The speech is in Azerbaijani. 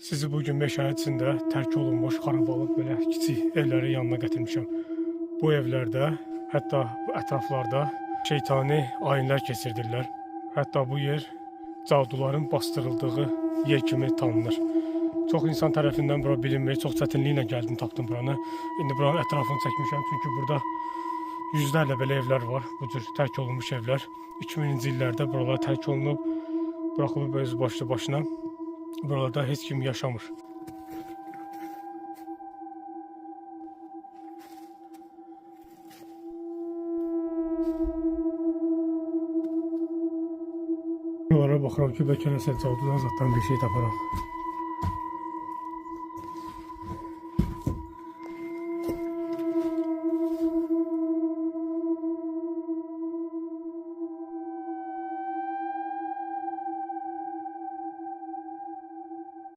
Sizi bugün meşənin içində tərk olunmuş, xarabalıq belə kiçik evləri yanına gətirmişəm. Bu evlərdə, hətta ətraflarda şeytani ayinlər keçirdirlər. Hətta bu yer caduların bastırıldığı yer kimi tanınır. Çox insan tərəfindən bura bilinmir, çox çətinliklə gəldim, tapdım buranı. İndi buranın ətrafını çəkmişəm, çünki burada yüzlərlə belə evlər var, bu cür tərk olunmuş evlər. 2000-ci illərdə buralar tərk olunub, buraxılıb öz başlı başına. Buralarda heç kim yaşamır. Buralara baxıram ki, bəlkə nəsə cadudan zatdan bir şey taparam.